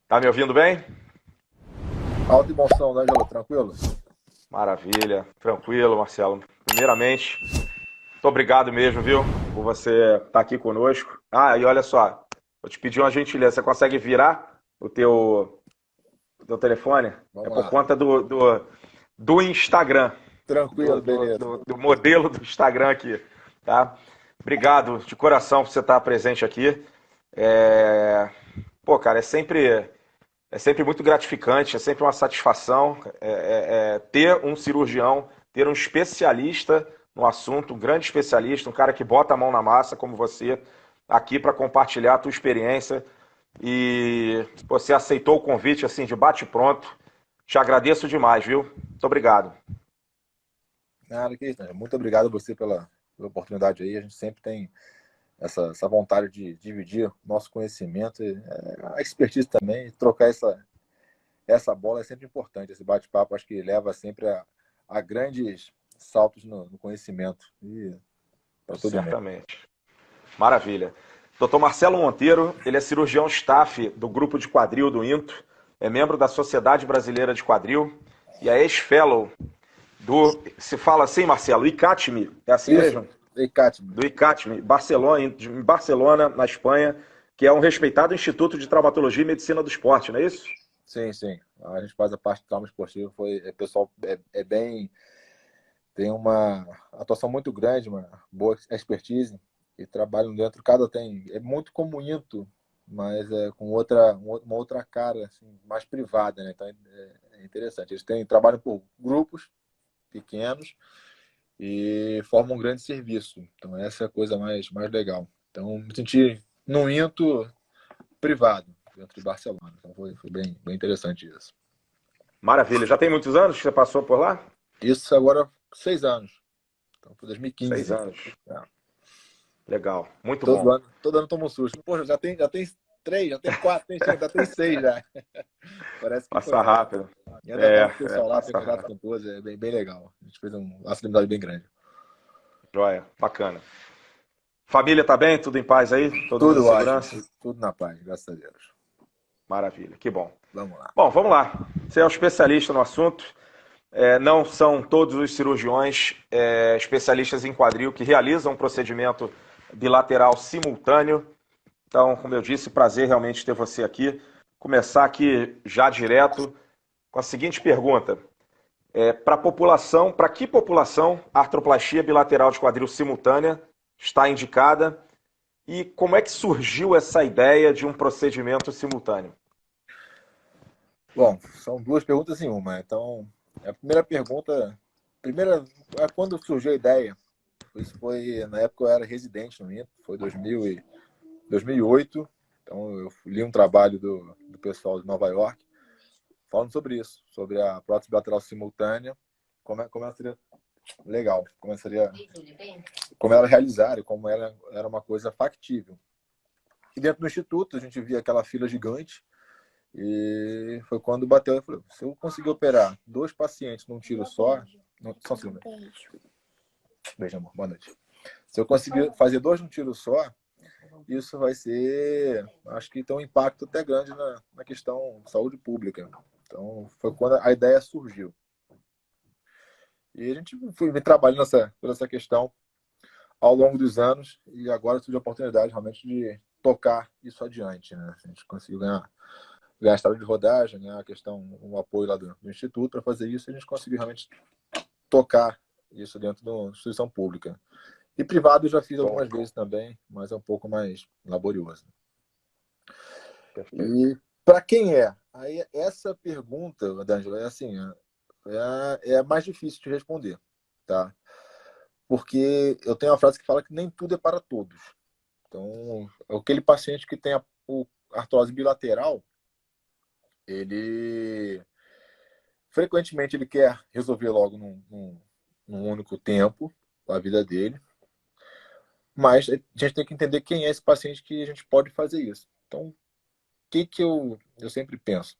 Tá me ouvindo bem? Alta emoção, né, Ângelo? Tranquilo? Maravilha, tranquilo, Marcelo. Primeiramente, muito obrigado mesmo, viu, por você estar aqui conosco. Ah, e olha só, vou te pedir uma gentileza. Você consegue virar o teu telefone? É Vamos por lá. conta do Instagram, Tranquilo, beleza. do modelo do Instagram aqui, tá? Obrigado de coração por você estar presente aqui. É... Pô, cara, é sempre muito gratificante, é sempre uma satisfação ter um cirurgião, ter um especialista no assunto, um grande especialista, um cara que bota a mão na massa como você, aqui para compartilhar a tua experiência. E você aceitou o convite assim de bate pronto. Te agradeço demais, viu? Muito obrigado. Nada que isso, né? Muito obrigado a você pela oportunidade aí. A gente sempre tem essa vontade de dividir nosso conhecimento, a expertise também, trocar essa bola é sempre importante. Esse bate-papo acho que leva sempre a grandes saltos no conhecimento e para todo mundo. Certamente. Maravilha. Dr. Marcelo Monteiro, ele é cirurgião staff do grupo de quadril do INTO, é membro da Sociedade Brasileira de Quadril e é ex-fellow se fala assim, Marcelo, ICATMI, é assim Isso, mesmo? e Katman. Do ICATMI, Barcelona, em Barcelona, na Espanha, que é um respeitado instituto de traumatologia e medicina do esporte, não é isso? Sim, sim. A gente faz a parte do trauma esportivo, pessoal é bem. Tem uma atuação muito grande, uma boa expertise e trabalham dentro. Cada tem é muito como Into, mas é com uma outra cara, assim, mais privada, né? Então é interessante. Eles trabalham por grupos pequenos e formam um grande serviço. Então essa é a coisa mais legal. Então me senti num Into privado dentro de Barcelona. Então foi bem interessante isso. Maravilha. Já tem muitos anos que você passou por lá? Isso agora 6 anos. Então foi Seis 2015. anos. Legal. Muito bom. Todo ano toma um susto. Poxa, já tem três, já tem quatro, tem cinco, já tem seis já. Parece que foi Passa ontem. rápido. E ainda falo com o pessoal lá, tenho Passa contato rápido. com todos, é bem legal. A gente fez um laço de amizade bem grande. Joia. Bacana. Família tá bem? Tudo em paz aí? Todo mundo em Tudo ótimo, segurança? tudo na paz, graças a Deus. Maravilha. Que bom. Vamos lá. Bom, vamos lá. Você é um especialista no assunto. Não são todos os cirurgiões especialistas em quadril que realizam um procedimento bilateral simultâneo. Então, como eu disse, prazer realmente ter você aqui. Começar aqui já direto com a seguinte pergunta: para a população, para que população a artroplastia bilateral de quadril simultânea está indicada e como é que surgiu essa ideia de um procedimento simultâneo? Bom, são duas perguntas em uma. Então, a primeira pergunta, quando surgiu a ideia, isso foi na época eu era residente no INPE, foi 2008. Então, eu li um trabalho do pessoal de Nova York falando sobre isso, sobre a prótese bilateral simultânea, como ela seria legal, como ela realizar e como ela era uma coisa factível. E dentro do instituto a gente via aquela fila gigante e foi quando bateu, eu falei, se eu conseguir operar dois pacientes num tiro só, só um segundo. Beijo, amor, boa noite. Se eu conseguir fazer dois num tiro só, isso vai ser, acho que tem um impacto até grande na questão saúde pública. Então, foi quando a ideia surgiu. E a gente foi trabalhando por essa questão ao longo dos anos e agora surgiu a oportunidade realmente de tocar isso adiante. Né? A gente conseguiu ganhar estrada de rodagem, ganhar a questão, um apoio lá do Instituto para fazer isso e a gente conseguiu realmente tocar isso dentro de uma instituição pública. E privado eu já fiz Bom, algumas vezes também, mas é um pouco mais laborioso. perfeito. E para quem é? Aí essa pergunta, D'Angelo, é assim, é mais difícil de responder, tá? Porque eu tenho uma frase que fala que nem tudo é para todos. Então, aquele paciente que tem a artrose bilateral, ele frequentemente ele quer resolver logo num único tempo a vida dele, mas a gente tem que entender quem é esse paciente que a gente pode fazer isso. Então, o que eu sempre penso?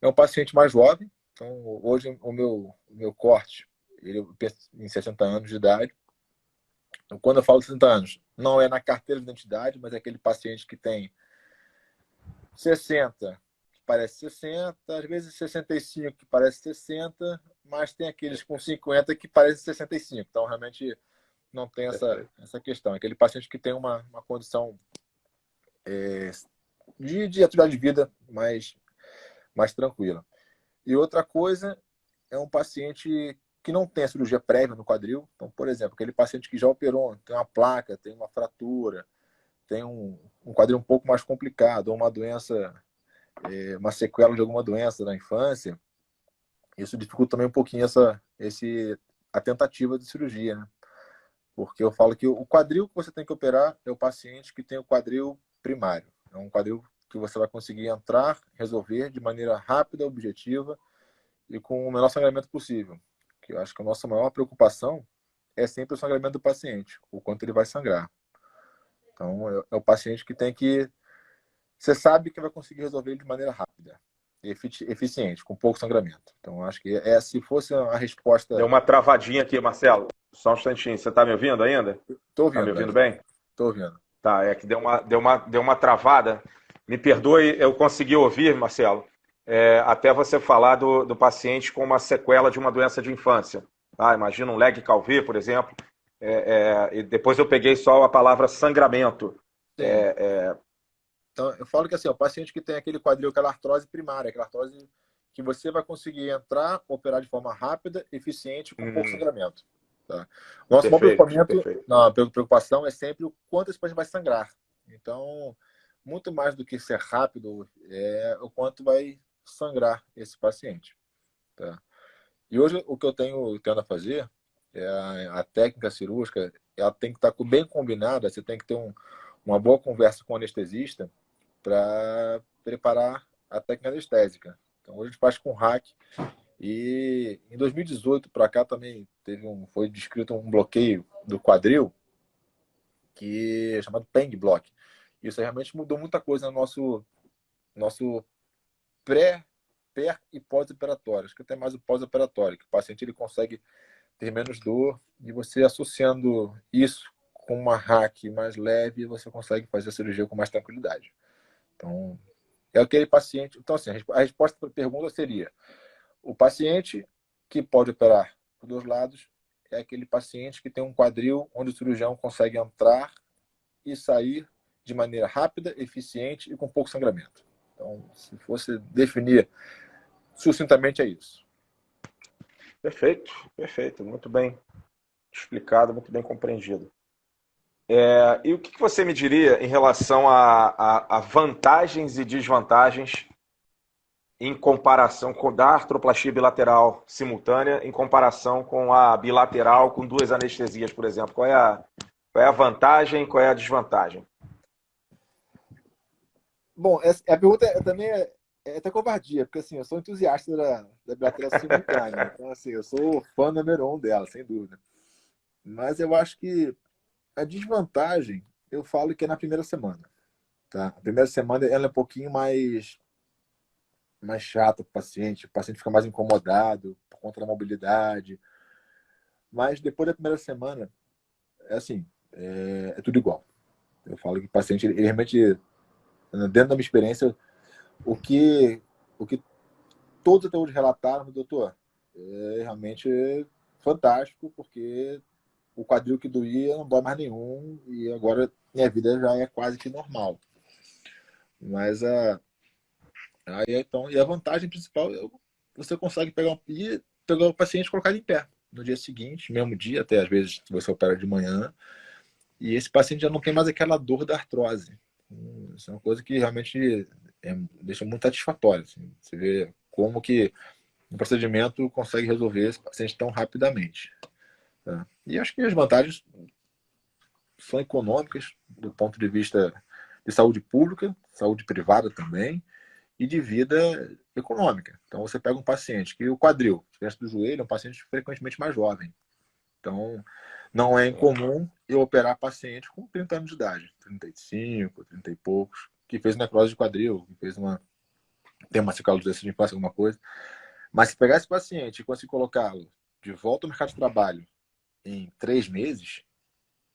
É um paciente mais jovem, então hoje o meu corte, ele pensa em 60 anos de idade. Então, quando eu falo 60 anos, não é na carteira de identidade, mas é aquele paciente que tem 60, parece 60, às vezes 65 que parece 60, mas tem aqueles com 50 que parece 65. Então, realmente, não tem essa questão. Aquele paciente que tem uma condição de atividade de vida mais tranquila. E outra coisa é um paciente que não tem a cirurgia prévia no quadril. Então, por exemplo, aquele paciente que já operou, tem uma placa, tem uma fratura, tem um quadril um pouco mais complicado, ou uma doença, uma sequela de alguma doença na infância, isso dificulta também um pouquinho a tentativa de cirurgia, né? Porque eu falo que o quadril que você tem que operar é o paciente que tem o quadril primário. É um quadril que você vai conseguir entrar, resolver de maneira rápida, objetiva e com o menor sangramento possível. Que eu acho que a nossa maior preocupação é sempre o sangramento do paciente, o quanto ele vai sangrar. Então, é o paciente que tem que... Você sabe que vai conseguir resolver ele de maneira rápida e eficiente, com pouco sangramento. Então, acho que se fosse a resposta... Deu uma travadinha aqui, Marcelo. Só um instantinho. Você está me ouvindo ainda? Estou Está ouvindo, me ouvindo Wesley. bem? Estou ouvindo. Tá, é que deu uma travada. Me perdoe, eu consegui ouvir, Marcelo, até você falar do paciente com uma sequela de uma doença de infância. Tá? Imagina um leg Calvé, por exemplo. E depois eu peguei só a palavra sangramento. Então, eu falo que assim, o paciente que tem aquele quadril, aquela artrose primária, aquela artrose que você vai conseguir entrar, operar de forma rápida, eficiente, com pouco sangramento. Tá? Nosso maior preocupação é sempre o quanto esse paciente vai sangrar. Então, muito mais do que ser rápido, é o quanto vai sangrar esse paciente. Tá? E hoje, o que eu tendo a fazer, a técnica cirúrgica, ela tem que estar bem combinada, você tem que ter uma boa conversa com o anestesista para preparar a técnica anestésica. Então, hoje a gente faz com hack. E em 2018 para cá também foi descrito um bloqueio do quadril que é chamado Peng Block. Isso realmente mudou muita coisa no nosso pré e pós-operatório. Acho que até mais o pós-operatório, que o paciente ele consegue ter menos dor e você associando isso com uma hack mais leve, você consegue fazer a cirurgia com mais tranquilidade. Então, é aquele paciente... Então, assim, a resposta para a pergunta seria: o paciente que pode operar por dois lados é aquele paciente que tem um quadril onde o cirurgião consegue entrar e sair de maneira rápida, eficiente e com pouco sangramento. Então, se fosse definir sucintamente, é isso. Perfeito, perfeito. Muito bem explicado, muito bem compreendido. E o que você me diria em relação a vantagens e desvantagens em comparação com da artroplastia bilateral simultânea em comparação com a bilateral com duas anestesias, por exemplo? Qual é a vantagem, qual é a desvantagem? Bom, a pergunta também é até covardia, porque assim, eu sou entusiasta da bilateral simultânea. Então, assim, eu sou fã número 1 dela, sem dúvida. Mas eu acho que a desvantagem, eu falo que é na primeira semana. Tá? A primeira semana ela é um pouquinho mais chata para o paciente fica mais incomodado por conta da mobilidade. Mas depois da primeira semana, é tudo igual. Eu falo que o paciente, ele realmente, dentro da minha experiência, o que todos até hoje relataram, doutor, é realmente fantástico, porque o quadril que doía não dói mais nenhum e agora minha vida já é quase que normal. Mas então, a vantagem principal é você consegue pegar o paciente e colocar ele em pé no dia seguinte, mesmo dia, até às vezes você opera de manhã, e esse paciente já não tem mais aquela dor da artrose. Isso é uma coisa que realmente deixa muito satisfatório. Assim. Você vê como que o procedimento consegue resolver esse paciente tão rapidamente. Tá? E acho que as vantagens são econômicas do ponto de vista de saúde pública, saúde privada também, e de vida econômica. Então, você pega um paciente que o quadril, diferente do joelho, é um paciente frequentemente mais jovem. Então, não é incomum eu operar paciente com 30 anos de idade, 35, 30 e poucos, que fez necrose de quadril, que tem uma sequela de infância, alguma coisa. Mas se pegar esse paciente e conseguir colocá-lo de volta ao mercado de trabalho em 3 meses,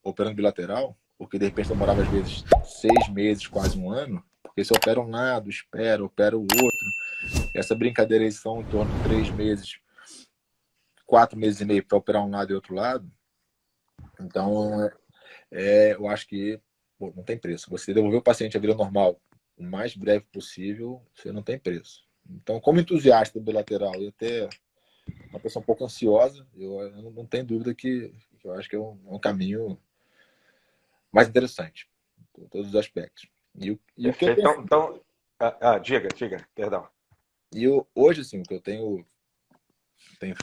operando bilateral, porque de repente demorava às vezes 6 meses, quase um ano, Porque se opera um lado, espera, opera o outro. Essa brincadeira aí são em torno de 3 meses, 4 meses e meio para operar um lado e outro lado. Então, eu acho que não tem preço. Você devolver o paciente à vida normal o mais breve possível, você não tem preço. Então, como entusiasta do bilateral e até uma pessoa um pouco ansiosa, eu não tenho dúvida que eu acho que é um caminho mais interessante, em todos os aspectos. E o que eu Perfeito. tenho, Então, diga, perdão. hoje, assim, o que eu tenho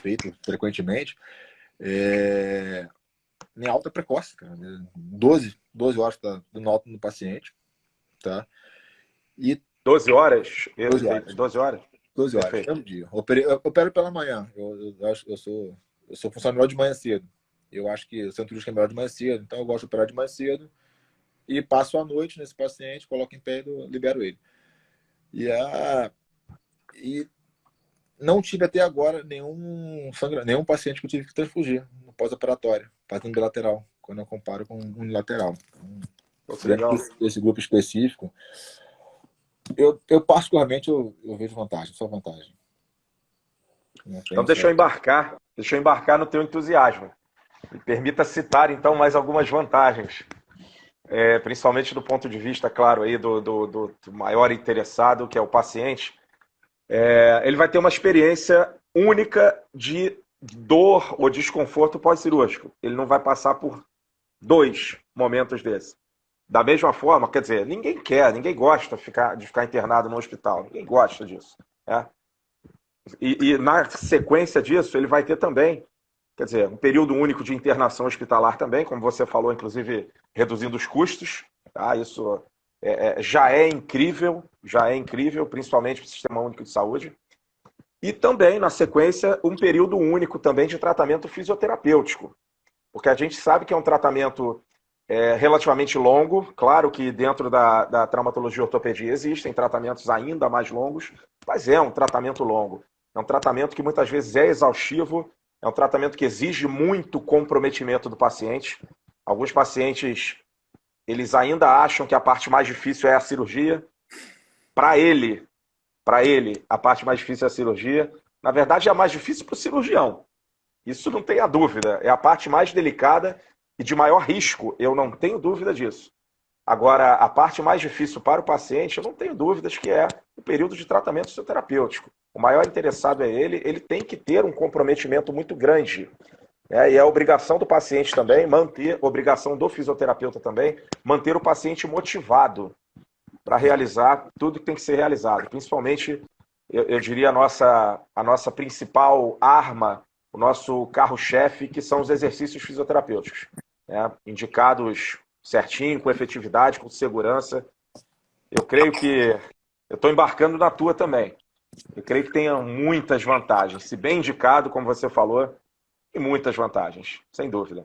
feito frequentemente minha alta precoce, cara, 12 horas do alta no paciente, tá? E 12 horas? 12 horas. 12 horas? 12 horas, Perfeito. todo dia. Eu opero pela manhã. Eu sou funcionário de manhã cedo. Eu acho que o centro cirúrgico é melhor de manhã cedo, então eu gosto de operar de manhã cedo e passo a noite nesse paciente, coloco em pé e libero ele. E não tive até agora nenhum paciente que eu tive que transfugir no pós-operatório, fazendo bilateral, quando eu comparo com unilateral. Pô, que Dentro legal. desse grupo específico, eu particularmente eu vejo vantagem, só vantagem. Não Então tem só. deixa eu embarcar no teu entusiasmo. Me permita citar então mais algumas vantagens, principalmente do ponto de vista, claro, aí do maior interessado, que é o paciente. Ele vai ter uma experiência única de dor ou desconforto pós-cirúrgico. Ele não vai passar por dois momentos desses. Da mesma forma, quer dizer, ninguém gosta de ficar internado no hospital, ninguém gosta disso. Né? E na sequência disso, ele vai ter também, quer dizer, um período único de internação hospitalar também, como você falou, inclusive reduzindo os custos. Tá? Isso já é incrível, principalmente para o Sistema Único de Saúde. E também, na sequência, um período único também de tratamento fisioterapêutico, porque a gente sabe que é um tratamento relativamente longo. Claro que dentro da traumatologia e ortopedia existem tratamentos ainda mais longos, mas é um tratamento longo. É um tratamento que muitas vezes é exaustivo, é um tratamento que exige muito comprometimento do paciente. Alguns pacientes, eles ainda acham que a parte mais difícil é a cirurgia. Para ele, a parte mais difícil é a cirurgia. Na verdade, é a mais difícil para o cirurgião. Isso não tenha dúvida. É a parte mais delicada e de maior risco. Eu não tenho dúvida disso. Agora, a parte mais difícil para o paciente, eu não tenho dúvidas que é o período de tratamento fisioterapêutico. O maior interessado é ele tem que ter um comprometimento muito grande. E é obrigação do paciente também obrigação do fisioterapeuta também, manter o paciente motivado para realizar tudo que tem que ser realizado. Principalmente, eu diria, a nossa principal arma, o nosso carro-chefe, que são os exercícios fisioterapêuticos. Né? Indicados certinho, com efetividade, com segurança. Eu creio que eu estou embarcando na tua também. Eu creio que tenha muitas vantagens. Se bem indicado, como você falou, tem muitas vantagens, sem dúvida.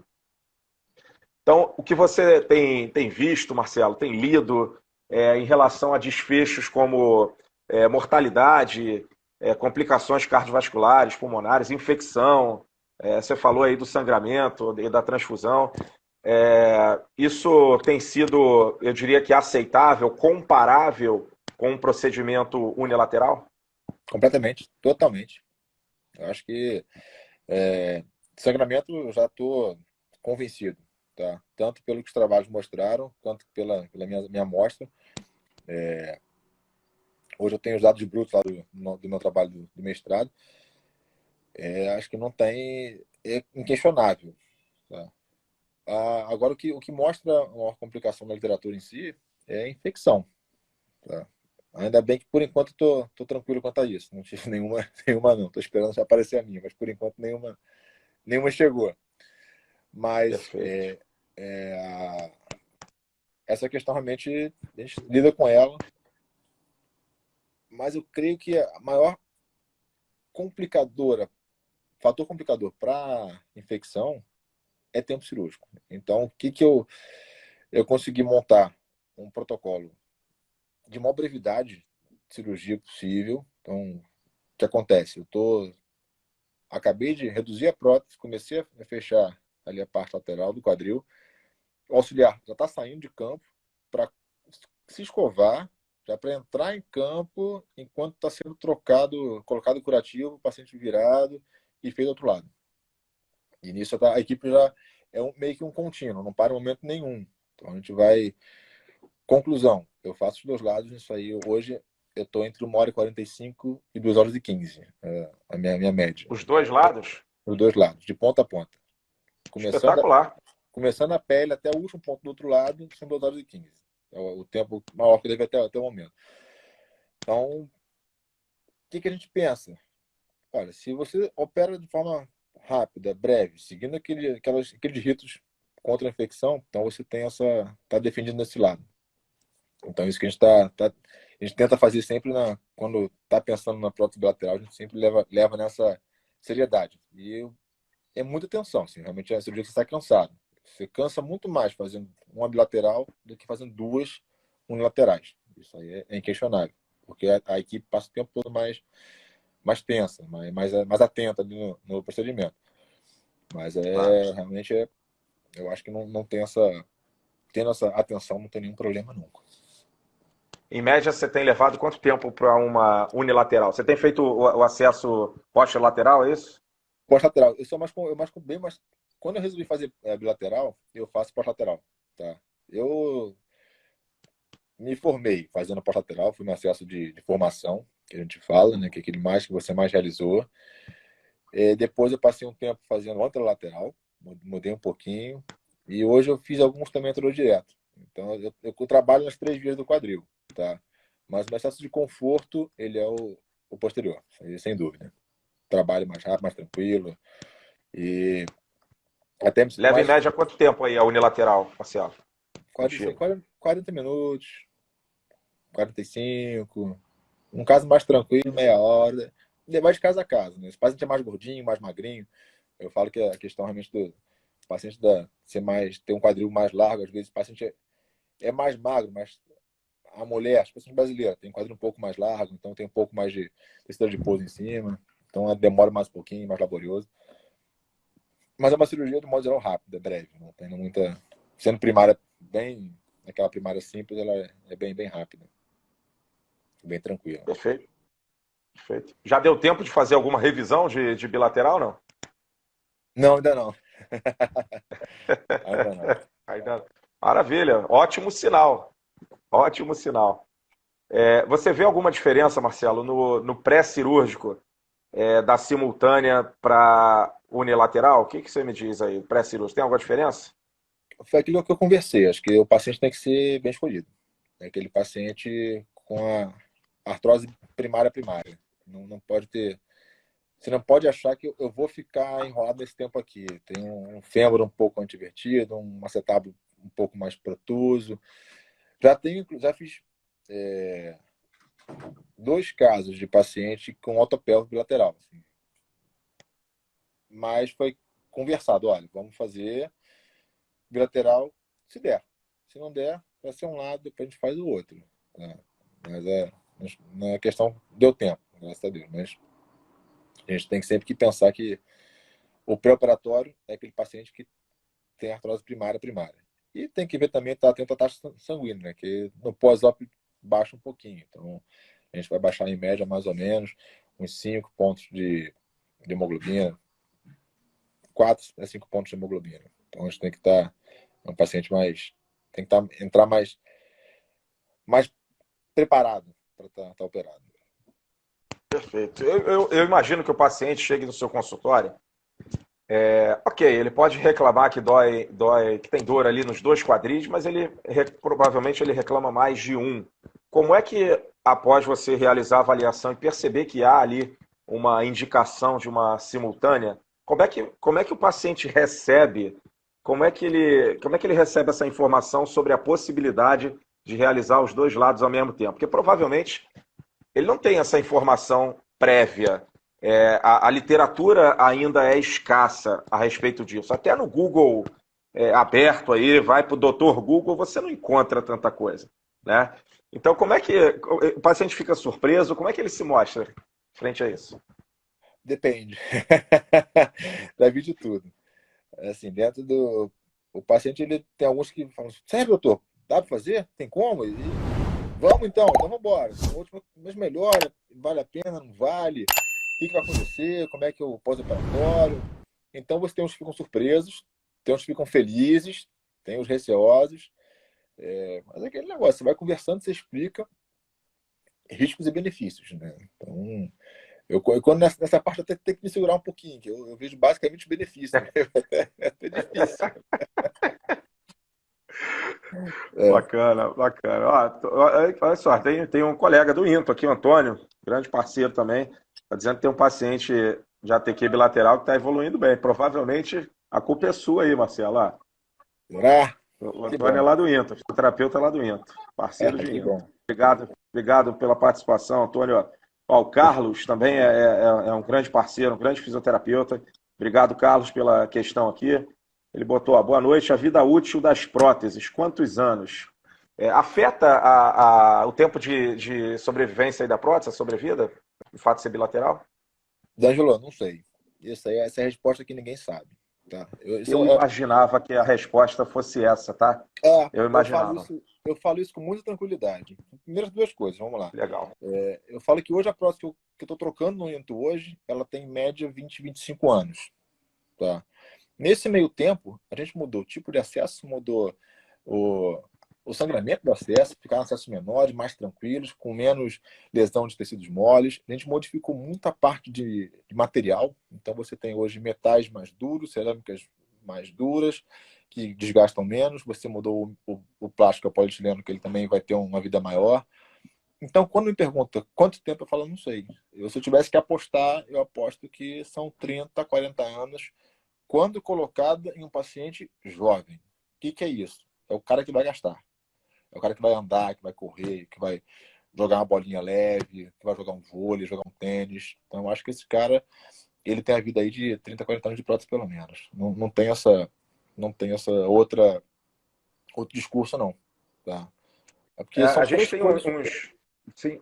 Então, o que você tem visto, Marcelo, tem lido em relação a desfechos como mortalidade, complicações cardiovasculares, pulmonares, infecção, você falou aí do sangramento e da transfusão. Isso tem sido, eu diria que aceitável, comparável com um procedimento unilateral? Completamente, totalmente. Eu acho que sangramento eu já estou convencido, tá? Tanto pelo que os trabalhos mostraram, quanto pela minha amostra. Hoje eu tenho os dados brutos lá do meu trabalho do mestrado. Acho que não tem, é inquestionável. Tá? Agora, o que mostra uma complicação da literatura em si é a infecção. Tá? Ainda bem que, por enquanto, tô tranquilo quanto a isso. Não tive nenhuma não. Tô esperando já aparecer a minha, mas, por enquanto, nenhuma chegou. Mas Perfeito. essa questão, realmente, a gente lida com ela. Mas eu creio que a maior fator complicador para infecção é tempo cirúrgico. Então, o que eu consegui montar? Um protocolo de maior brevidade de cirurgia possível. Então, o que acontece? Acabei de reduzir a prótese, comecei a fechar ali a parte lateral do quadril. O auxiliar já está saindo de campo para se escovar, Já para entrar em campo enquanto está sendo trocado, colocado curativo, o paciente virado e feito do outro lado. E nisso a equipe já é meio que um contínuo, não para em momento nenhum. Então a gente vai. Conclusão, eu faço os dois lados nisso aí. Hoje eu estou entre 1h45 e 2h15, a minha média. Os dois lados? Os dois lados, de ponta a ponta. Espetacular. Começando a pele até o último ponto do outro lado, são 2h15. É o tempo maior que deve até o momento. Então, o que a gente pensa? Olha, se você opera de forma rápida, breve, seguindo aqueles ritos contra a infecção, então você tem está defendido nesse lado. Então, isso que a gente a gente tenta fazer sempre quando está pensando na prótese bilateral, a gente sempre leva nessa seriedade. E é muita atenção, assim, realmente é a cirurgia que você está cansado. Você cansa muito mais fazendo uma bilateral do que fazendo duas unilaterais. Isso aí é inquestionável, porque a equipe passa o tempo todo mais tensa, mais atenta ali no procedimento. Mas Claro. realmente eu acho que não tem tendo essa atenção, não tem nenhum problema nunca. Em média, você tem levado quanto tempo para uma unilateral? Você tem feito o acesso poste-lateral, é isso? Pós-lateral, eu sou bem mais. Quando eu resolvi fazer bilateral, eu faço pós-lateral, tá? Eu me formei fazendo pós-lateral, fui no acesso de formação, que a gente fala, né? Que é aquele mais que você mais realizou. Depois eu passei um tempo fazendo anterolateral, mudei um pouquinho, e hoje eu fiz alguns também anterior direto. Então eu trabalho nas 3 vias do quadril, tá? Mas o meu acesso de conforto, ele é o posterior, sem dúvida. Trabalho mais rápido, mais tranquilo, e até me sinto Leva em mais média quanto tempo aí a unilateral, Marcelo? 40, Contigo. 40 minutos, 45. Um caso mais tranquilo, meia hora. Vai de casa a casa, né? Se o paciente é mais gordinho, mais magrinho, eu falo que a questão realmente do paciente ter um quadril mais largo, às vezes o paciente é mais magro, mas a mulher, as pessoas brasileiras, tem um quadril um pouco mais largo, então tem um pouco mais de tecido de pouso em cima, então demora mais um pouquinho, mais laborioso. Mas é uma cirurgia, de modo geral, rápida, breve, não tem muita. Sendo primária, aquela primária simples, ela é bem rápida, bem tranquila. Perfeito. Perfeito. Já deu tempo de fazer alguma revisão de bilateral, não? Não, ainda não. Ainda não. Ainda. Maravilha. Ótimo sinal. Ótimo sinal. Você vê alguma diferença, Marcelo, no pré-cirúrgico da simultânea para unilateral? O que você me diz aí? Pré-cirúrgico, tem alguma diferença? Foi aquilo que eu conversei. Acho que o paciente tem que ser bem escolhido. É aquele paciente com a artrose primária. Não pode ter. Você não pode achar que eu vou ficar enrolado nesse tempo aqui. Tem um fêmur um pouco antivertido, um acetábulo um pouco mais protuso. Já fiz 2 casos de paciente com autopélvico bilateral. Assim. Mas foi conversado, olha, vamos fazer bilateral se der. Se não der, vai ser um lado, depois a gente faz o outro. Né? Mas na questão deu tempo, graças a Deus. Mas a gente tem sempre que pensar que o pré-operatório é aquele paciente que tem artrose primária. E tem que ver também, estar atento à taxa sanguínea, né? Que no pós-op baixa um pouquinho. Então, a gente vai baixar em média mais ou menos uns 5 pontos de hemoglobina, 4 a 5 pontos de hemoglobina. Então, a gente tem que estar um paciente tem que entrar mais preparado para estar operado. Perfeito. Eu imagino que o paciente chegue no seu consultório. Ok, ele pode reclamar que dói, que tem dor ali nos 2 quadris, mas provavelmente ele reclama mais de um. Como é que, após você realizar a avaliação e perceber que há ali uma indicação de uma simultânea, como é que o paciente recebe, como é que ele recebe essa informação sobre a possibilidade de realizar os 2 lados ao mesmo tempo? Porque provavelmente ele não tem essa informação prévia. A literatura ainda é escassa a respeito disso. Até no Google aberto aí, vai para o Dr. Google, você não encontra tanta coisa, né? Então, como é que o paciente fica surpreso? Como é que ele se mostra frente a isso? Depende. Deve de tudo. Assim, dentro do... O paciente, ele tem alguns que falam, sério, doutor? Dá para fazer? Tem como? Vamos então vamos embora. Mas melhora, vale a pena, não vale? O que vai acontecer? Como é que é o pós-operatório? Então você tem uns que ficam surpresos, tem uns que ficam felizes, tem os receosos. Mas é aquele negócio, você vai conversando, você explica riscos e benefícios, né? Então, quando nessa parte eu até tenho que me segurar um pouquinho, que eu vejo basicamente os benefícios, né? É até difícil. Bacana, bacana. Olha só, tem um colega do Into aqui, o Antônio, grande parceiro também, está dizendo que tem um paciente de ATQ bilateral que está evoluindo bem. Provavelmente a culpa é sua aí, Marcelo. Será? O Que Antônio é bom. lá do Into, fisioterapeuta lá do Into, parceiro de Que Into. bom. Obrigado pela participação, Antônio. Ó, o Carlos também é um grande parceiro, um grande fisioterapeuta. Obrigado, Carlos, pela questão aqui. Ele botou, boa noite, a vida útil das próteses, quantos anos? Afeta o tempo de sobrevivência aí da prótese, a sobrevida, o fato de ser bilateral? D'Angelo, não sei. Essa é a resposta que ninguém sabe. Tá? Eu imaginava que a resposta fosse essa, tá? Eu imaginava. Eu falo isso com muita tranquilidade. Primeiras duas coisas, vamos lá. Legal. Eu falo que hoje a prótese que eu estou trocando no Into hoje, ela tem em média 20, 25 anos. Tá? Nesse meio tempo, a gente mudou o tipo de acesso, mudou o sangramento do acesso, ficaram acessos menores, mais tranquilos, com menos lesão de tecidos moles. A gente modificou muita parte de material. Então você tem hoje metais mais duros, cerâmicas mais duras, que desgastam menos. Você mudou o plástico, o polietileno, que ele também vai ter uma vida maior. Então, quando me pergunta quanto tempo, eu falo, não sei. Se eu tivesse que apostar, eu aposto que são 30, 40 anos, quando colocada em um paciente jovem. O que é isso? É o cara que vai gastar. É o cara que vai andar, que vai correr, que vai jogar uma bolinha leve, que vai jogar um vôlei, jogar um tênis. Então, eu acho que esse cara, ele tem a vida aí de 30, 40 anos de prótese, pelo menos. Não tem outro discurso, não. Tá? É porque A são gente três tem coisas. uns.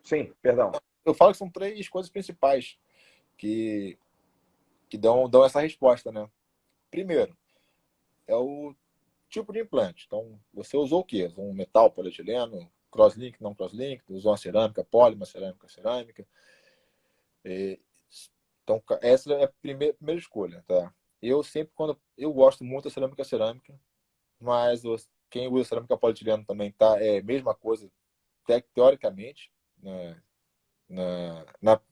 Sim, perdão. Eu falo que são três coisas principais que dão essa resposta, né? Primeiro, é o tipo de implante. Então, você usou o quê? Usou um metal, polietileno, crosslink, não crosslink, usou uma cerâmica, uma cerâmica, cerâmica. Então, essa é a primeira escolha, tá? Eu sempre, quando eu gosto muito da cerâmica cerâmica, mas quem usa cerâmica polietileno também tá, é a mesma coisa, teoricamente, né?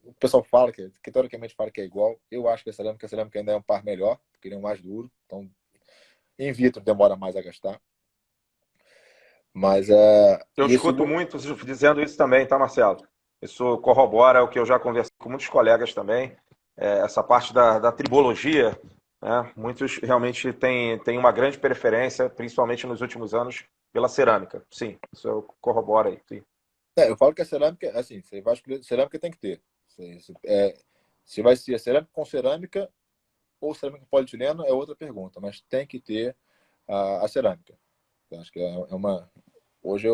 O pessoal fala que teoricamente fala que é igual. Eu acho que a cerâmica ainda é um par melhor, porque ele é mais duro. Então, in vitro demora mais a gastar. Mas Eu escuto muitos dizendo isso também, tá, Marcelo? Isso corrobora o que eu já conversei com muitos colegas também. Essa parte da tribologia, né? Muitos realmente têm uma grande preferência, principalmente nos últimos anos, pela cerâmica. Sim, isso corrobora aí. Sim. eu falo que a cerâmica, assim, você vai escolher, cerâmica tem que ter. Se vai ser cerâmica com cerâmica ou cerâmica com polietileno é outra pergunta, mas tem que ter a cerâmica. Eu acho que é uma. Hoje,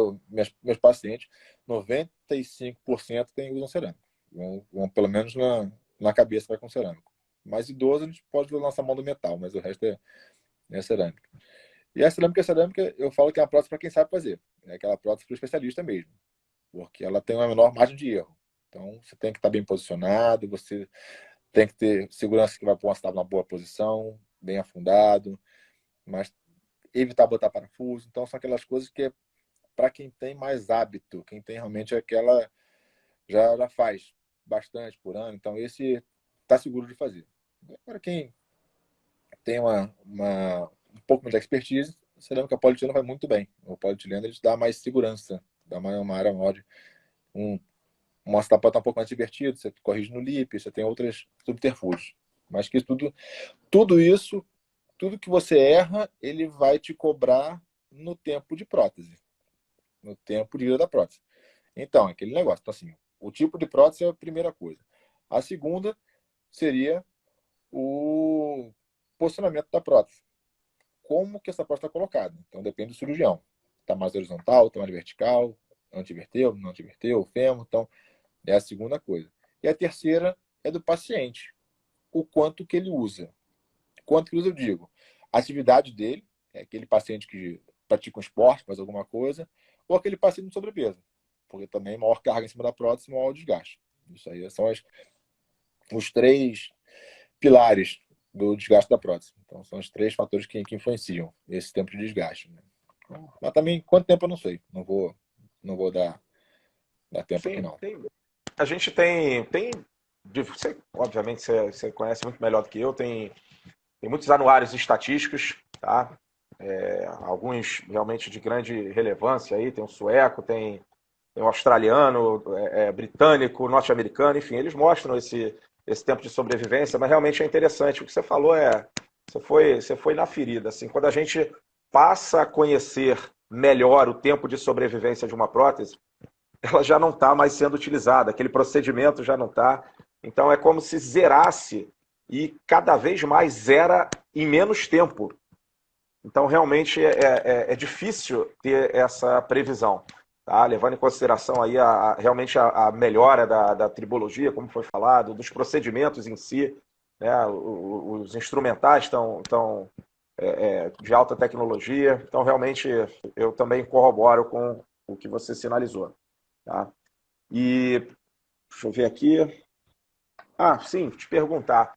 meus pacientes, 95% usam cerâmica. Vão pelo menos na cabeça vai com cerâmica. Mais idoso, a gente pode lançar a mão do metal, mas o resto é cerâmica. E a cerâmica, eu falo que é uma prótese para quem sabe fazer. É aquela prótese para o especialista mesmo. Porque ela tem uma menor margem de erro. Então, você tem que estar bem posicionado, você tem que ter segurança que vai pôr uma tábua na boa posição, bem afundado, mas evitar botar parafuso. Então, são aquelas coisas que é para quem tem mais hábito, quem tem realmente aquela. Já faz bastante por ano, então esse está seguro de fazer. Para quem tem um pouco mais de expertise, a cerâmica polietileno vai muito bem. O polietileno ele te dá mais segurança, dá uma área maior de uma tapa está um pouco mais divertido, você corrige no lip, você tem outros subterfúgios. Mas que tudo isso, tudo que você erra, ele vai te cobrar no tempo de prótese, no tempo de vida da prótese. Então, aquele negócio. Então, assim, o tipo de prótese é a primeira coisa. A segunda seria o posicionamento da prótese. Como que essa prótese está colocada? Então, depende do cirurgião. Está mais horizontal, está mais vertical, antiverteu, não antiverteu, o fêmur. Então, é a segunda coisa. E a terceira é do paciente. O quanto que ele usa. Quanto que ele usa, eu digo. A atividade dele, é aquele paciente que pratica um esporte, faz alguma coisa, ou aquele paciente com sobrepeso. porque também maior carga em cima da prótese, maior desgaste. Isso aí são os três pilares do desgaste da prótese. Então, são os três fatores que influenciam esse tempo de desgaste. Né? Mas também, quanto tempo eu não sei. Não vou dar tempo aqui, Sim, não. a gente obviamente você conhece muito melhor do que eu, tem muitos anuários estatísticos, tá? Alguns realmente de grande relevância aí, tem o sueco, tem o australiano, britânico, norte-americano, enfim, eles mostram esse tempo de sobrevivência, mas realmente é interessante. O que você falou você foi na ferida. Assim, quando a gente passa a conhecer melhor o tempo de sobrevivência de uma prótese, ela já não está mais sendo utilizada, aquele procedimento já não está. Então é como se zerasse e cada vez mais zera em menos tempo. Então realmente é difícil ter essa previsão. Tá? Levando em consideração aí realmente a melhora da tribologia, como foi falado, dos procedimentos em si, né? Os instrumentais estão de alta tecnologia. Então realmente eu também corroboro com o que você sinalizou. Tá? E deixa eu ver aqui. Ah, sim, te perguntar.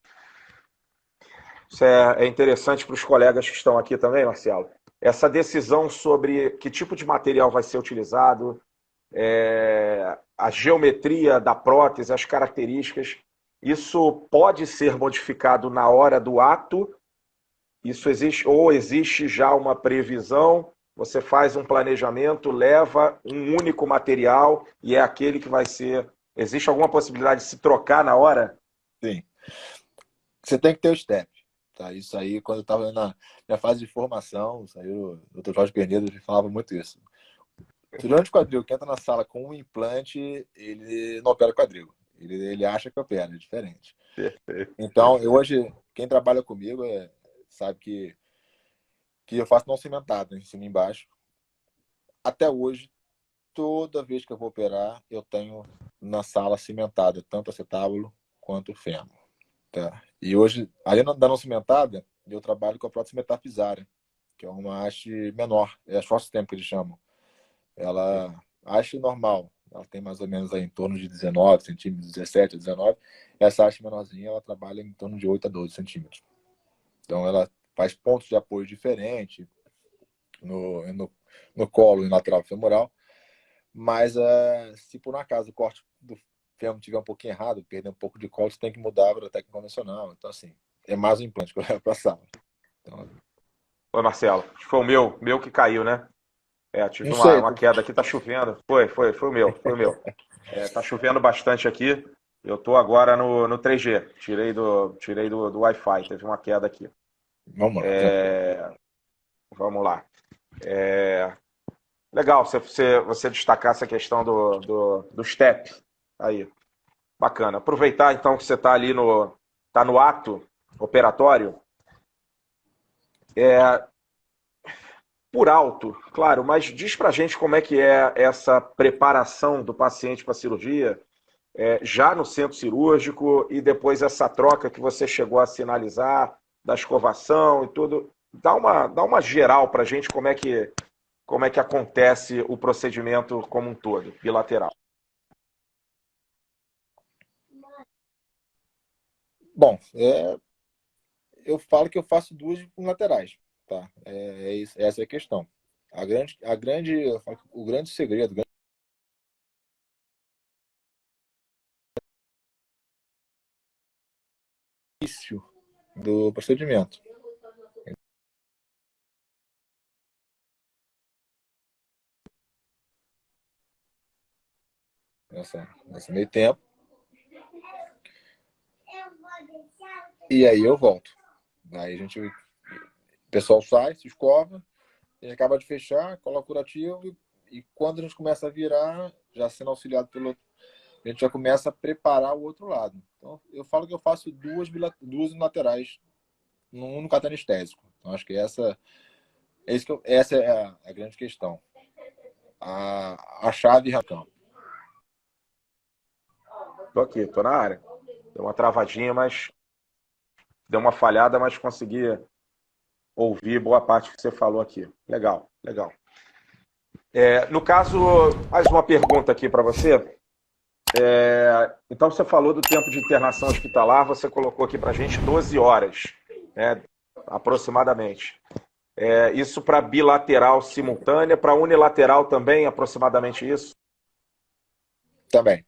Isso é interessante para os colegas que estão aqui também, Marcelo. Essa decisão sobre que tipo de material vai ser utilizado, a geometria da prótese, as características, isso pode ser modificado na hora do ato? Isso existe, ou existe já uma previsão? Você faz um planejamento, leva um único material e é aquele que vai ser. Existe alguma possibilidade de se trocar na hora? Sim. Você tem que ter o step. Tá? Isso aí, quando eu estava na minha fase de formação, isso aí o Dr. Jorge Pernedo falava muito isso. O cirurgião de quadril que entra na sala com um implante, ele não opera quadril. Ele acha que opera, é diferente. Perfeito. Então, eu hoje, quem trabalha comigo sabe que eu faço não cimentado, em cima e embaixo. Até hoje, toda vez que eu vou operar, eu tenho na sala cimentada, tanto acetábulo quanto o fêmur. Tá? E hoje, além da não cimentada, eu trabalho com a prótese metafisária, que é uma haste menor, é a short stem que eles chamam. Ela, haste normal, ela tem mais ou menos aí em torno de 19 centímetros, 17 a 19. Essa haste menorzinha, ela trabalha em torno de 8 a 12 centímetros. Então, ela faz pontos de apoio diferentes no colo e lateral femoral. Mas se por um acaso o corte do fêmur tiver um pouquinho errado, perder um pouco de colo, você tem que mudar para a técnica convencional. Então, assim, é mais um implante que eu levo para a sala. Então, Oi, Marcelo. Foi o meu que caiu, né? Tive não sei. uma queda aqui, tá chovendo. Foi o meu. Tá chovendo bastante aqui. Eu tô agora no 3G. Tirei do Wi-Fi. Teve uma queda aqui. Vamos lá, tranquilo. Vamos lá. Legal você destacar essa questão do step. Aí, bacana. Aproveitar então que você está ali tá no ato operatório. Por alto, claro, mas diz pra gente como é que é essa preparação do paciente para a cirurgia, já no centro cirúrgico e depois essa troca que você chegou a sinalizar da escovação e tudo. Dá uma geral pra gente como é que acontece o procedimento como um todo, bilateral. Bom, eu falo que eu faço duas laterais, tá? Essa é a questão. O grande segredo, o grande início do procedimento. Nesse meio tempo. E aí eu volto. Aí o pessoal sai, se escova, a gente acaba de fechar, coloca o curativo e quando a gente começa a virar, já sendo auxiliado a gente já começa a preparar o outro lado. Então, eu falo que eu faço duas laterais num único anestésico. Então, acho que essa é a grande questão. A chave racão. Tô aqui, tô na área. Deu uma travadinha, mas deu uma falhada, mas consegui ouvir boa parte que você falou aqui. Legal, legal. No caso, mais uma pergunta aqui para você. Então, você falou do tempo de internação hospitalar, você colocou aqui para a gente 12 horas, né, aproximadamente. Isso para bilateral simultânea, para unilateral também, aproximadamente isso? Também.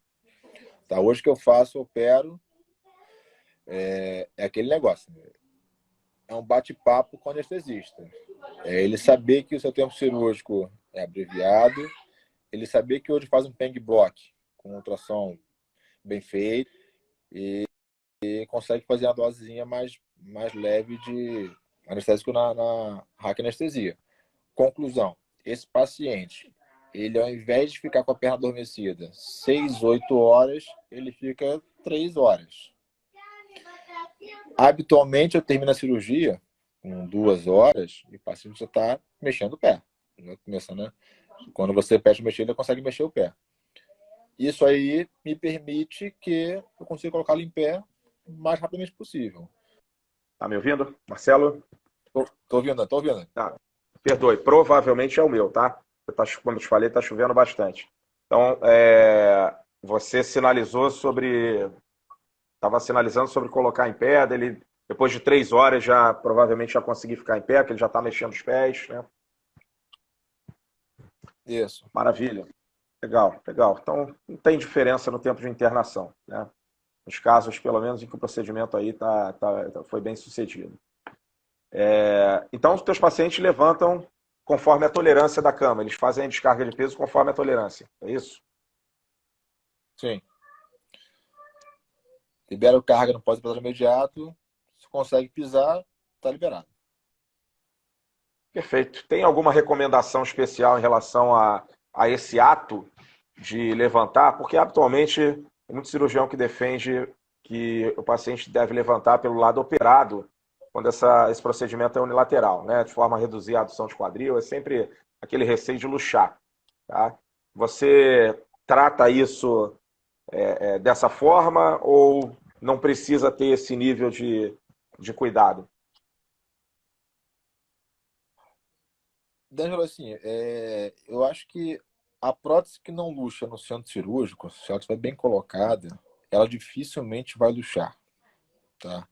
Tá, hoje que eu faço, opero, é aquele negócio. É um bate-papo com o anestesista. É ele saber que o seu tempo cirúrgico é abreviado, ele saber que hoje faz um peng block com ultrassom bem feito e consegue fazer a dosezinha mais leve de anestésico na raque anestesia. Conclusão, esse paciente, ele ao invés de ficar com a perna adormecida 6, 8 horas, ele fica 3 horas. Habitualmente eu termino a cirurgia com 2 horas e o paciente já está mexendo o pé. Começando, né? Quando você pede mexer, ele consegue mexer o pé. Isso aí me permite que eu consiga colocá-lo em pé o mais rapidamente possível. Tá me ouvindo, Marcelo? Tô ouvindo, tô ouvindo. Tá. Perdoe, provavelmente é o meu, tá? Como eu te falei, tá chovendo bastante. Então, você sinalizou sobre... Estava sinalizando sobre colocar em pé, dele, depois de 3 horas já provavelmente já consegui ficar em pé, que ele já está mexendo os pés, né? Isso. Maravilha. Legal, legal. Então, não tem diferença no tempo de internação, né? Nos casos, pelo menos, em que o procedimento aí foi bem sucedido. Então, os teus pacientes levantam conforme a tolerância da cama. Eles fazem a descarga de peso conforme a tolerância. É isso? Sim. Libera o carga no pós-operatório imediato. Se consegue pisar, está liberado. Perfeito. Tem alguma recomendação especial em relação a esse ato de levantar? Porque, habitualmente, tem muito cirurgião que defende que o paciente deve levantar pelo lado operado quando esse procedimento é unilateral, né? De forma a reduzir a adução de quadril. É sempre aquele receio de luxar. Tá? Você trata isso dessa forma ou não precisa ter esse nível de cuidado? D'Angelo, assim, eu acho que a prótese que não luxa no centro cirúrgico, se ela estiver bem colocada, ela dificilmente vai luxar, tá?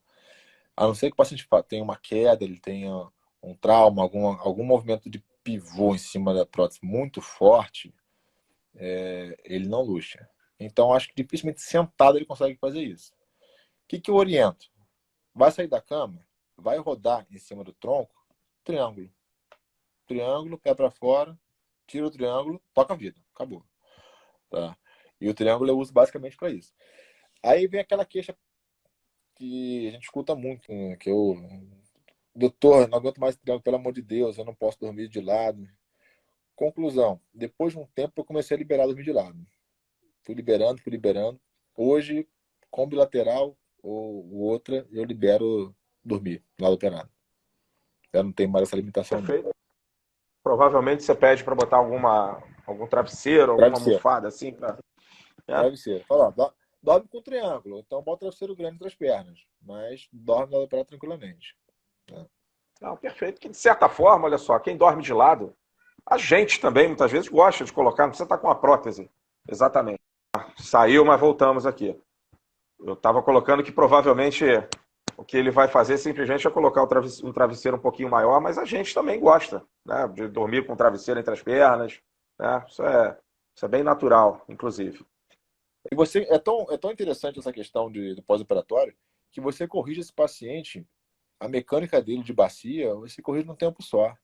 A não ser que o paciente tenha uma queda, ele tenha um trauma, algum movimento de pivô em cima da prótese muito forte, ele não luxa. Então, acho que dificilmente sentado ele consegue fazer isso. O que eu oriento? Vai sair da cama, vai rodar em cima do tronco, triângulo. Triângulo, pé para fora, tira o triângulo, toca a vida, acabou. Tá? E o triângulo eu uso basicamente para isso. Aí vem aquela queixa que a gente escuta muito, né? Que eu, doutor, não aguento mais triângulo, pelo amor de Deus, eu não posso dormir de lado. Conclusão, depois de um tempo eu comecei a liberar dormir de lado. Fui liberando, fui liberando. Hoje, com bilateral ou outra, eu libero dormir do lado operado. Eu não tenho mais essa limitação. Perfeito. Provavelmente você pede para botar algum travesseiro, alguma Travesseiro. almofada assim para. Travesseiro. Fala, ó, dorme com triângulo, então bota o travesseiro grande entre as pernas, mas dorme na operada tranquilamente. Né? Não, perfeito. Que de certa forma, olha só, quem dorme de lado, a gente também muitas vezes gosta de colocar, não precisa estar com uma prótese. Exatamente. Saiu, mas voltamos aqui. Eu estava colocando que provavelmente o que ele vai fazer simplesmente é colocar um travesseiro um pouquinho maior, mas a gente também gosta, né, de dormir com o travesseiro entre as pernas. Né? Isso é bem natural, inclusive. E você é tão interessante essa questão do pós-operatório que você corrige esse paciente, a mecânica dele de bacia, você corrige num tempo só.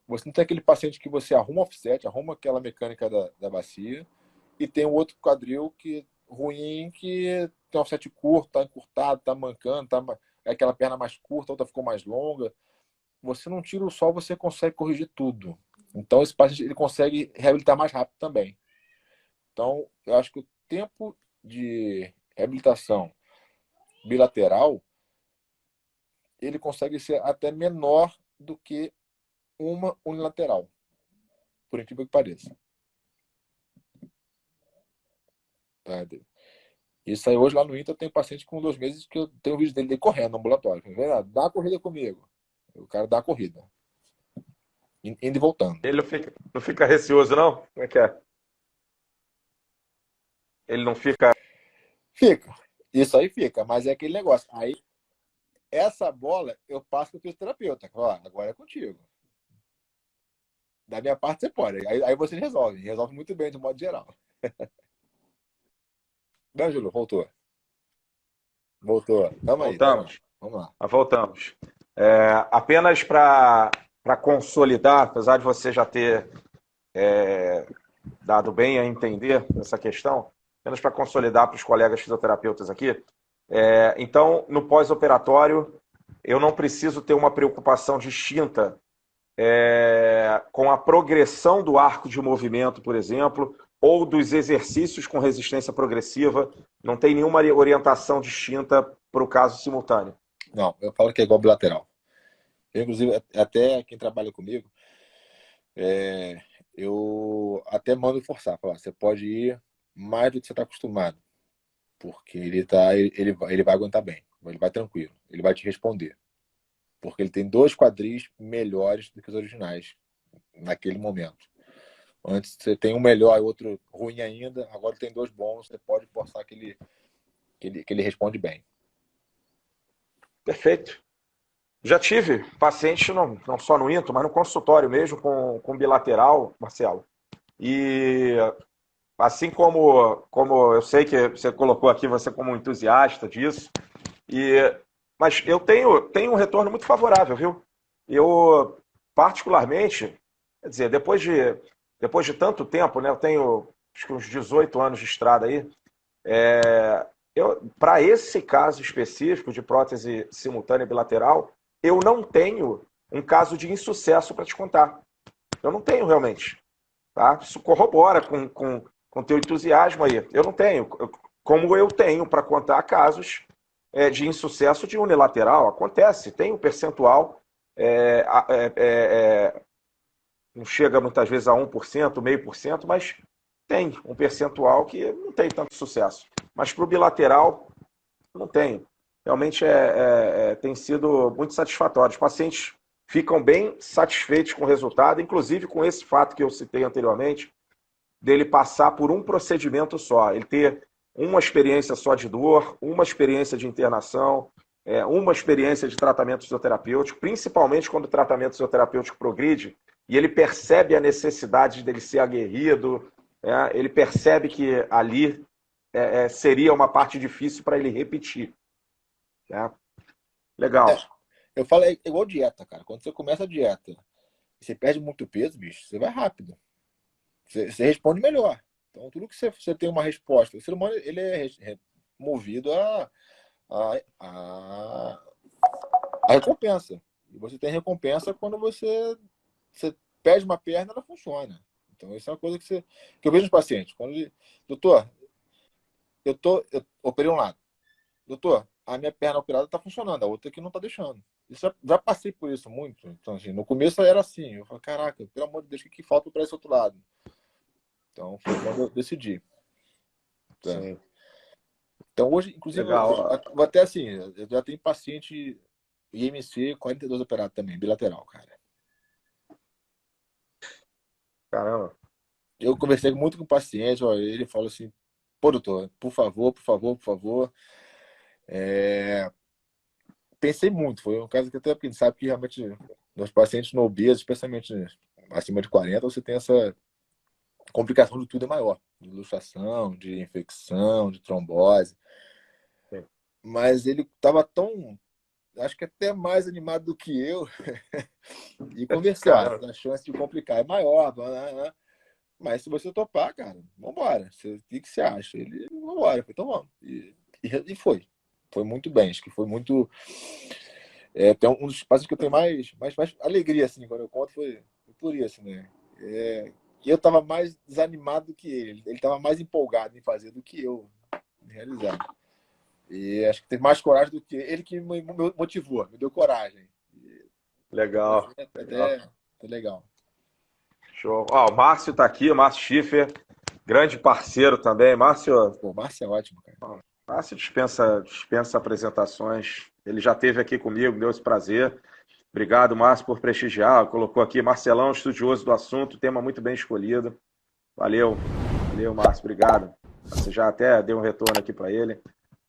Você não tem aquele paciente que você arruma offset, arruma aquela mecânica da bacia, e tem um outro quadril que ruim, que tem um offset curto, tá encurtado, tá mancando, é aquela perna mais curta, a outra ficou mais longa. Você não tira o sol, você consegue corrigir tudo. Então esse paciente ele consegue reabilitar mais rápido também. Então, eu acho que o tempo de reabilitação bilateral ele consegue ser até menor do que uma unilateral, por incrível que pareça. Tá? Isso aí hoje lá no Inter tem paciente com 2 meses que eu tenho um vídeo dele correndo no ambulatório. Dá a corrida comigo. O cara dá a corrida. indo e voltando. Ele não fica receoso, não? Como é que é? Ele não fica. Fica. Isso aí fica, mas é aquele negócio. Aí, essa bola eu passo para o fisioterapeuta. Ó, agora é contigo. Da minha parte, você pode. Aí você resolve. Resolve muito bem, de modo geral. D'Angelo, voltou. Voltou. Tamo aí, tamo aí. Voltamos. Vamos lá. Voltamos. Apenas para consolidar, apesar de você já ter dado bem a entender essa questão, apenas para consolidar para os colegas fisioterapeutas aqui. Então, no pós-operatório, eu não preciso ter uma preocupação distinta com a progressão do arco de movimento, por exemplo, ou dos exercícios com resistência progressiva. Não tem nenhuma orientação distinta para o caso simultâneo. Não, eu falo que é igual bilateral. Eu, inclusive, até quem trabalha comigo, eu até mando forçar. Falar, você pode ir mais do que você está acostumado. Porque ele vai aguentar bem. Ele vai tranquilo. Ele vai te responder. Porque ele tem 2 quadris melhores do que os originais naquele momento. Antes você tem um melhor e outro ruim ainda. Agora tem 2 bons. Você pode forçar que ele responde bem. Perfeito. Já tive paciente, não só no INTO, mas no consultório mesmo, com bilateral, Marcelo. E assim como eu sei que você colocou aqui você como um entusiasta disso, mas eu tenho um retorno muito favorável, viu? Eu, particularmente, quer dizer, depois de tanto tempo, né? Eu tenho acho que uns 18 anos de estrada aí. Para esse caso específico de prótese simultânea bilateral, eu não tenho um caso de insucesso para te contar. Eu não tenho realmente. Tá? Isso corrobora com teu entusiasmo aí. Eu não tenho. Como eu tenho para contar casos de insucesso de unilateral. Acontece, tem um percentual, não chega muitas vezes a 1%, 0,5%, mas tem um percentual que não tem tanto sucesso. Mas para o bilateral, não tem. Realmente tem sido muito satisfatório. Os pacientes ficam bem satisfeitos com o resultado, inclusive com esse fato que eu citei anteriormente, dele passar por um procedimento só, ele ter uma experiência só de dor, uma experiência de internação, uma experiência de tratamento fisioterapêutico, principalmente quando o tratamento fisioterapêutico progride e ele percebe a necessidade dele ser aguerrido, ele percebe que ali seria uma parte difícil para ele repetir. Legal. Eu falo, é igual dieta, cara. Quando você começa a dieta e você perde muito peso, bicho, você vai rápido. Você responde melhor. Então, tudo que você tem uma resposta. O ser humano ele é movido a recompensa. E você tem recompensa quando você perde uma perna, ela funciona. Então, isso é uma coisa que eu vejo nos pacientes. Doutor, eu operei um lado. Doutor, a minha perna operada está funcionando, a outra aqui não está deixando. Já passei por isso muito. Então, assim, no começo era assim. Eu falei, caraca, pelo amor de Deus, o que falta para esse outro lado? Então, foi quando eu decidi. Tá? Sim. Então, hoje, inclusive, eu até assim, eu já tenho paciente IMC 42 operado também, bilateral, cara. Caramba. Eu conversei muito com o paciente, ó, ele falou assim, pô, doutor, por favor, por favor, por favor. Pensei muito, foi um caso que até quem sabe que realmente nos pacientes no obeso, especialmente acima de 40, você tem essa complicação de tudo é maior, de luxação, de infecção, de trombose. Sim. Mas ele estava tão, acho que até mais animado do que eu, e conversou, a chance de complicar é maior, né? Mas se você topar, cara, vambora. O que você acha? Ele, vambora. Eu falei, então vamos. E foi. Foi muito bem. Acho que foi muito. Tem um dos passos que eu tenho mais alegria, assim, quando eu conto, foi por isso, né? E eu tava mais desanimado do que ele. Ele tava mais empolgado em fazer do que eu em realizar. E acho que teve mais coragem do que ele que me motivou, me deu coragem. Legal. Até legal. Show. Ó, o Márcio está aqui, o Márcio Schiffer, grande parceiro também. Márcio, Pô, o Márcio é ótimo, cara. Márcio dispensa apresentações. Ele já esteve aqui comigo, deu esse prazer. Obrigado, Márcio, por prestigiar. Colocou aqui Marcelão, estudioso do assunto, tema muito bem escolhido. Valeu, valeu, Márcio, obrigado. Você já até deu um retorno aqui para ele.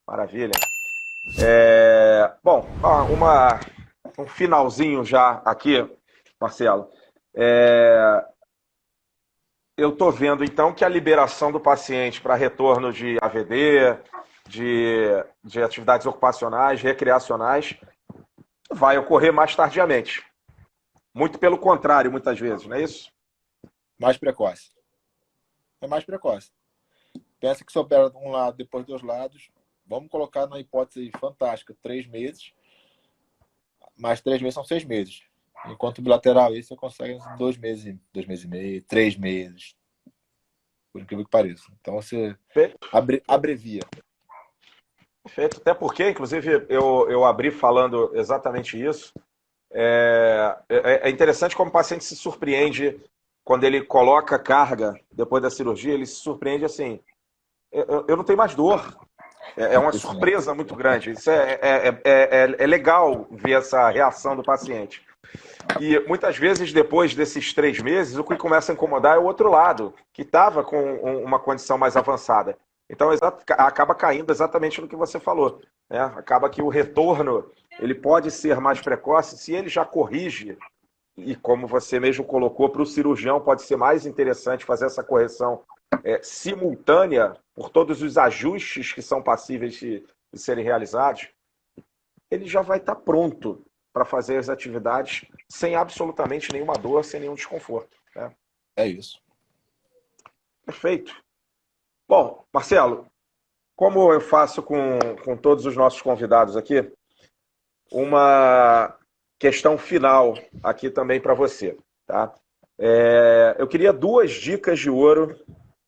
Maravilha. Bom, um finalzinho já aqui, Marcelo. Eu estou vendo, então, que a liberação do paciente para retorno de AVD, de atividades ocupacionais, recreacionais, vai ocorrer mais tardiamente. Muito pelo contrário, muitas vezes, não é isso? Mais precoce. É mais precoce. Pensa que se opera de um lado, depois dos lados, vamos colocar na hipótese fantástica, 3 meses, mais 3 meses são 6 meses. Enquanto bilateral, isso você consegue em 2 meses, 2 meses e meio, 3 meses. Por incrível que pareça. Então você abrevia. Perfeito. Até porque, inclusive, eu abri falando exatamente isso. É interessante como o paciente se surpreende quando ele coloca carga depois da cirurgia, ele se surpreende assim, eu não tenho mais dor. É uma surpresa muito grande. Isso é legal ver essa reação do paciente. E muitas vezes, depois desses 3 meses, o que começa a incomodar é o outro lado, que estava com uma condição mais avançada. Então, acaba caindo exatamente no que você falou, né? Acaba que o retorno ele pode ser mais precoce se ele já corrige, e como você mesmo colocou, para o cirurgião pode ser mais interessante fazer essa correção simultânea por todos os ajustes que são passíveis de serem realizados. Ele já vai estar pronto para fazer as atividades sem absolutamente nenhuma dor, sem nenhum desconforto, né? É isso. Perfeito. Bom, Marcelo, como eu faço com todos os nossos convidados aqui, uma questão final aqui também para você, tá? Eu queria 2 dicas de ouro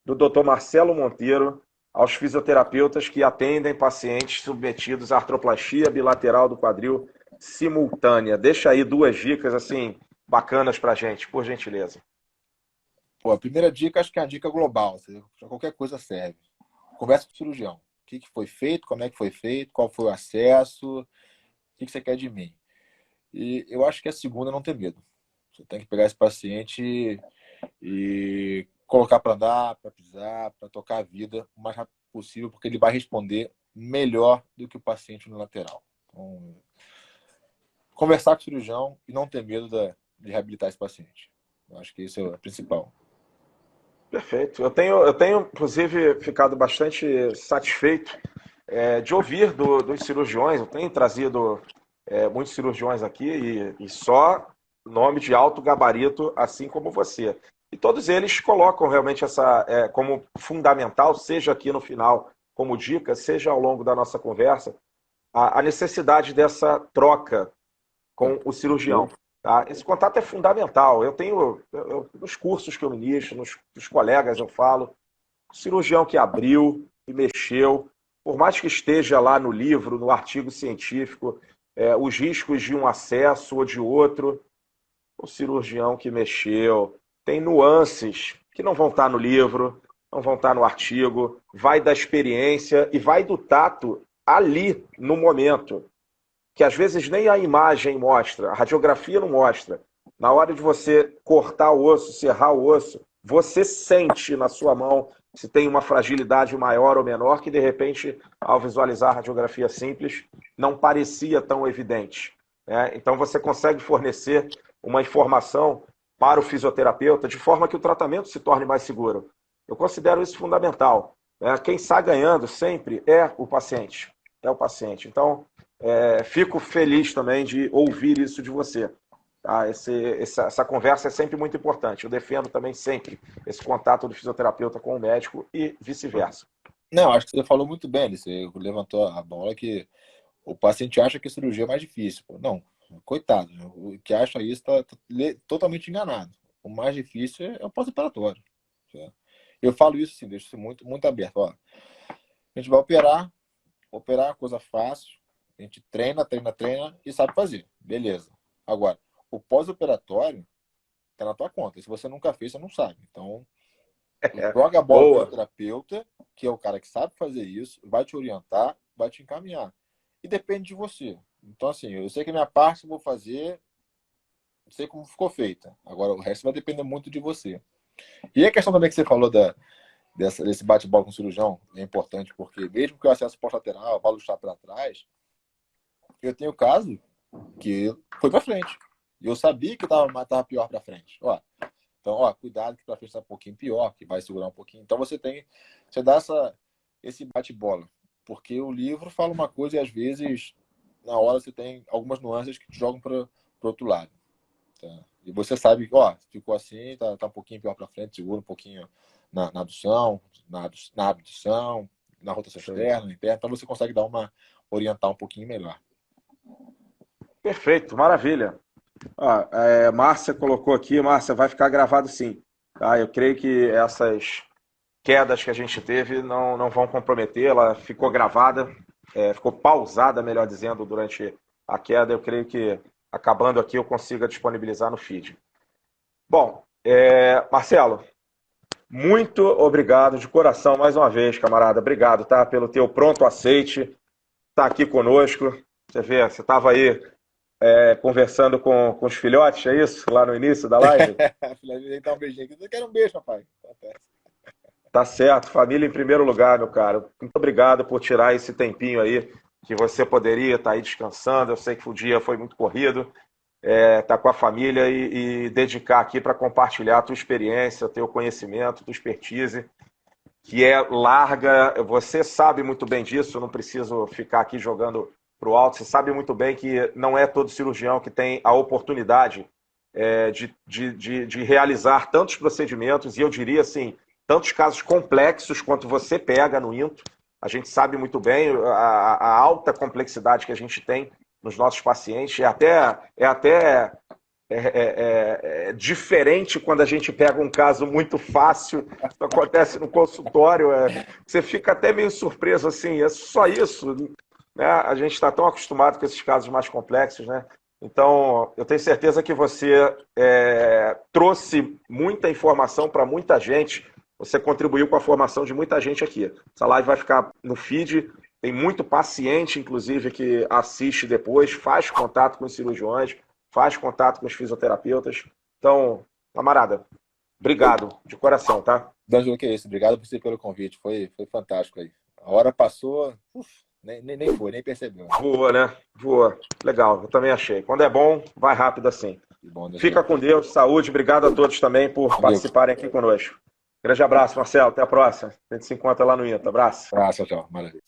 do Dr. Marcelo Monteiro aos fisioterapeutas que atendem pacientes submetidos à artroplastia bilateral do quadril simultânea. Deixa aí 2 dicas assim bacanas para a gente, por gentileza. Pô, a primeira dica, acho que é a dica global. Qualquer coisa serve. Conversa com o cirurgião. O que foi feito, como é que foi feito, qual foi o acesso, o que você quer de mim. E eu acho que a segunda é não ter medo. Você tem que pegar esse paciente e colocar para andar, para pisar, para tocar a vida o mais rápido possível, porque ele vai responder melhor do que o paciente no lateral. Então, conversar com o cirurgião e não ter medo de reabilitar esse paciente. Eu acho que isso é o principal. Perfeito. Eu tenho, inclusive, ficado bastante satisfeito de ouvir dos cirurgiões. Eu tenho trazido muitos cirurgiões aqui e só nome de alto gabarito, assim como você. E todos eles colocam realmente essa como fundamental, seja aqui no final como dica, seja ao longo da nossa conversa, a necessidade dessa troca com o cirurgião. Tá? Esse contato é fundamental. Nos cursos que eu ministro, nos colegas eu falo, o cirurgião que abriu e mexeu, por mais que esteja lá no livro, no artigo científico, os riscos de um acesso ou de outro, o cirurgião que mexeu, tem nuances que não vão estar no livro, não vão estar no artigo, vai da experiência e vai do tato ali, no momento, que às vezes nem a imagem mostra, a radiografia não mostra. Na hora de você cortar o osso, serrar o osso, você sente na sua mão se tem uma fragilidade maior ou menor, que de repente, ao visualizar a radiografia simples, não parecia tão evidente, né? Então você consegue fornecer uma informação para o fisioterapeuta de forma que o tratamento se torne mais seguro. Eu considero isso fundamental, né? Quem sai ganhando sempre é o paciente. É o paciente. Então, fico feliz também de ouvir isso de você. Tá? Essa conversa é sempre muito importante. Eu defendo também sempre esse contato do fisioterapeuta com o médico e vice-versa. Não, acho que você falou muito bem, você levantou a bola que o paciente acha que a cirurgia é mais difícil. Pô, não, coitado, o que acha isso está totalmente enganado. O mais difícil é o pós-operatório. Eu falo isso assim, deixo isso muito, muito aberto. Ó, a gente vai operar é uma coisa fácil, a gente treina e sabe fazer. Beleza. Agora, o pós-operatório está na tua conta. Se você nunca fez, você não sabe. Então, joga a bola para o terapeuta, que é o cara que sabe fazer isso, vai te orientar, vai te encaminhar. E depende de você. Então, assim, eu sei que a minha parte eu vou fazer não sei como ficou feita. Agora, o resto vai depender muito de você. E a questão também que você falou desse bate-bola com o cirurgião é importante, porque mesmo que eu acesse pós-lateral, vá luxar para trás, eu tenho caso que foi para frente. E eu sabia que tava pior para frente. Então, cuidado que para frente está um pouquinho pior, que vai segurar um pouquinho. Então você dá esse bate-bola. Porque o livro fala uma coisa e às vezes, na hora, você tem algumas nuances que te jogam para o outro lado. Tá? E você sabe que, ficou assim, tá um pouquinho pior para frente, segura um pouquinho na adução, na abdução, na rotação externa, interna. Então você consegue orientar um pouquinho melhor. Perfeito, maravilha. Márcia colocou aqui, Márcia, vai ficar gravado sim. Tá? Eu creio que essas quedas que a gente teve não vão comprometer, ela ficou gravada, ficou pausada, melhor dizendo, durante a queda. Eu creio que, acabando aqui, eu consiga disponibilizar no feed. Bom, Marcelo, muito obrigado de coração mais uma vez, camarada. Obrigado, tá? Pelo teu pronto aceite, tá aqui conosco. Você vê, você estava aí conversando com os filhotes, é isso? Lá no início da live? Filhote, dá um beijinho aqui. Eu quero um beijo, papai. Tá certo, família em primeiro lugar, meu caro. Muito obrigado por tirar esse tempinho aí que você poderia estar aí descansando. Eu sei que o dia foi muito corrido, tá com a família e dedicar aqui para compartilhar a tua experiência, teu conhecimento, tua expertise, que é larga. Você sabe muito bem disso, eu não preciso ficar aqui jogando pro alto. Você sabe muito bem que não é todo cirurgião que tem a oportunidade de realizar tantos procedimentos, e eu diria assim, tantos casos complexos quanto você pega no INTO. A gente sabe muito bem a alta complexidade que a gente tem nos nossos pacientes. É até diferente quando a gente pega um caso muito fácil, isso acontece no consultório, você fica até meio surpreso, assim, é só isso, né? A gente está tão acostumado com esses casos mais complexos, né? Então, eu tenho certeza que você trouxe muita informação para muita gente. Você contribuiu com a formação de muita gente aqui. Essa live vai ficar no feed. Tem muito paciente, inclusive, que assiste depois, faz contato com os cirurgiões, faz contato com os fisioterapeutas. Então, camarada, obrigado de coração, tá? D'Angelo, que é isso. Obrigado por você pelo convite. Foi fantástico aí. A hora passou, nem percebeu. Voa, né? Voa. Legal, eu também achei. Quando é bom, vai rápido assim. Bom, fica com Deus, saúde. Obrigado a todos também por participarem aqui conosco. Grande abraço, Marcelo. Até a próxima. A gente se encontra lá no INTA. Abraço. Abraço, tchau. Maravilha.